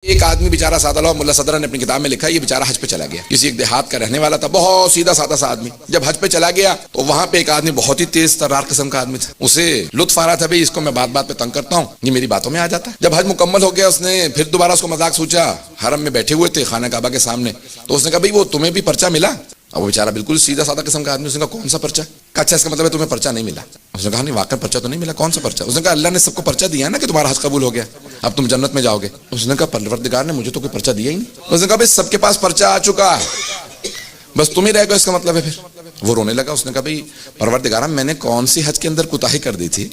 ایک آدمی بیچارہ سادہ لو ملا صدرہ نے اپنی کتاب میں لکھا ہے، یہ بیچارہ حج پہ چلا گیا، کسی ایک دیہات کا رہنے والا تھا، بہت سیدھا سادہ سا آدمی۔ جب حج پہ چلا گیا تو وہاں پہ ایک آدمی بہت ہی تیز ترار قسم کا آدمی تھا، اسے لطف آ رہا تھا بھئی اس کو میں بات بات پہ تنگ کرتا ہوں، یہ میری باتوں میں آ جاتا ہے۔ جب حج مکمل ہو گیا اس نے پھر دوبارہ اس کو مذاق سوچا، حرم میں بیٹھے ہوئے تھے خانہ کعبہ کے سامنے، تو اس نے کہا بھئی وہ تمہیں بھی پرچہ ملا؟ اب وہ بیچارہ بالکل سیدھا سادہ قسم کا آدمی، اس نے کہا کون سا پرچہ؟ کہا اچھا اس کا مطلب ہے تمہیں پرچہ نہیں ملا؟ اس نے کہا نہیں واقعی پرچہ تو نہیں ملا، کون سا پرچہ؟ اس نے کہا اللہ نے سب کو پرچہ دیا ہے نا کہ تمہارا حج قبول ہو گیا، اب تم جنت میں جاؤ گے۔ اس نے کہا پروردگار نے مجھے تو کوئی پرچہ دیا ہی نہیں۔ اس نے کہا بھائی سب کے پاس پرچہ آ چکا ہے، بس تم ہی رہ گئے، اس کا مطلب ہے پھر۔ وہ رونے لگا، اس نے کہا بھائی پروردگار میں نے کون سی حج کے اندر کوتاہی کر دی تھی؟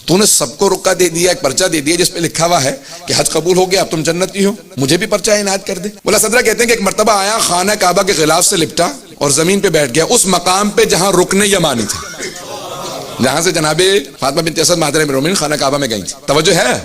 تو نے سب کو رکا دے دیا، ایک پرچہ دے دیا جس پہ لکھا ہوا ہے کہ حج قبول ہو گیا، اب تم جنتی ہو، مجھے بھی پرچہ عنایت کر دے۔ مولا صدرہ کہتے ہیں کہ ایک مرتبہ آیا، خانہ کعبہ کے غلاف سے لپٹا اور زمین پہ بیٹھ گیا، اس مقام پہ جہاں رکن یمانی تھا، جہاں سے جناب فاطمہ بنت اسد مہاترہ ام المؤمنین خانہ کعبہ میں گئی تھی۔ توجہ ہے؟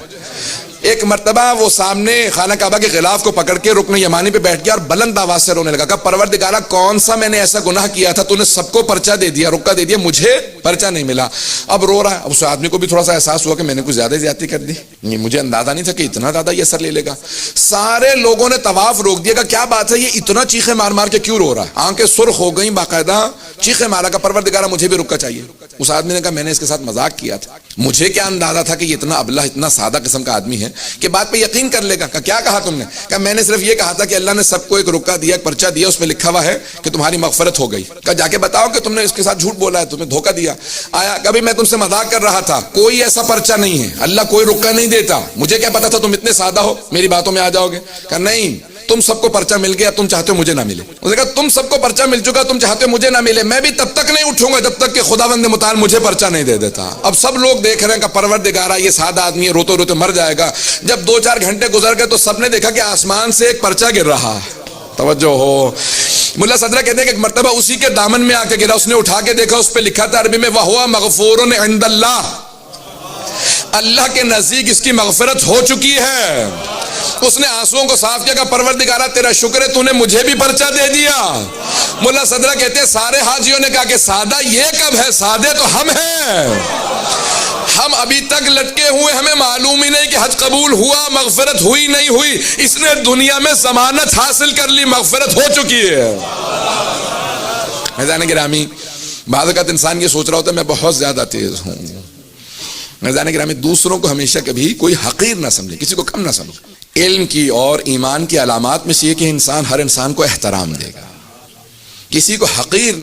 ایک مرتبہ وہ سامنے خانہ کعبہ کے غلاف کو پکڑ کے رکن یمانی پہ بیٹھ گیا اور بلند آواز سے رونے لگا، کہا پروردگارہ کون سا میں نے ایسا گناہ کیا تھا، تو نے سب کو پرچہ دے دیا، رکا دے دیا، مجھے پرچہ نہیں ملا۔ اب رو رہا ہے، اب اس آدمی کو بھی تھوڑا سا احساس ہوا کہ میں نے کچھ زیادہ زیادتی کر دی، مجھے اندازہ نہیں تھا کہ اتنا زیادہ یہ اثر لے لے گا۔ سارے لوگوں نے طواف روک دیا، کہ کیا بات ہے یہ اتنا چیخے مار مار کے کیوں رو رہا ہے؟ آنکھیں سرخ ہو گئیں، باقاعدہ چیخے مارا، کہ پروردگارہ مجھے بھی رکا چاہیے۔ اس آدمی نے کہا میں نے اس کے ساتھ مذاق کیا تھا، مجھے کیا اندازہ تھا کہ یہ اتنا ابلہ اتنا سادہ قسم کا آدمی ہے کہ بات پہ یقین کر لے گا۔ کہ کیا کہا تم نے؟ کہ میں نے صرف یہ کہا تھا کہ اللہ نے سب کو ایک رکا دیا، ایک پرچہ دیا، اس میں لکھا ہوا ہے کہ تمہاری مغفرت ہو گئی۔ کہ جا کے بتاؤ کہ تم نے اس کے ساتھ جھوٹ بولا ہے، تمہیں دھوکہ دیا۔ آیا کبھی میں تم سے مذاق کر رہا تھا، کوئی ایسا پرچہ نہیں ہے، اللہ کوئی رکا نہیں دیتا، مجھے کیا پتا تھا تم اتنے سادہ ہو، میری باتوں میں آ جاؤ گے۔ کہ نہیں، تم سب کو پرچہ مل گیا، تم چاہتے ہو مجھے نہ ملے۔ اس نے کہا تم سب کو پرچہ مل چکا، تم چاہتے ہو مجھے نہ ملے، میں بھی تب تک نہیں اٹھوں گا جب تک کہ خداوند متعال مجھے پرچہ نہیں دے دیتا۔ اب سب لوگ دیکھ رہے ہیں کہ پروردگارہ یہ سادہ آدمی ہے، روتے روتے مر جائے گا۔ جب 2-4 گھنٹے گزر گئے تو سب نے دیکھا کہ آسمان سے ایک پرچہ گر رہا ہے۔ توجہ ہو، ملا صدرہ کہتے ہیں کہ ایک مرتبہ اسی کے دامن میں آ کے گرا، اس نے اٹھا کے دیکھا، اس پہ لکھا تھا عربی میں وَهُوَ مَغْفُورٌ عِندَ اللَّهِ، اللہ کے نزدیک اس کی مغفرت ہو چکی ہے۔ اس نے آنسوؤں کو صاف کیا، کہ پروردگارہ تیرا شکر ہے تو نے مجھے بھی پرچہ دے دیا۔ مولا صدرہ کہتے ہیں سارے حاجیوں نے کہا کہ سادہ یہ کب ہے، سادے تو ہم ہیں، ہم ابھی تک لٹکے ہوئے، ہمیں معلوم ہی نہیں کہ حج قبول ہوا، مغفرت ہوئی نہیں ہوئی، اس نے دنیا میں ضمانت حاصل کر لی، مغفرت ہو چکی ہے۔ میزان گرامی، بعض اوقات انسان یہ سوچ رہا ہوتا ہے میں بہت زیادہ تیز ہوں۔ میزان گرامی، دوسروں کو ہمیشہ کبھی کوئی حقیر نہ سمجھے، کسی کو کم نہ سمجھے۔ علم کی اور ایمان کی علامات میں سے یہ کہ انسان ہر انسان کو احترام دے گا، کسی کو حقیر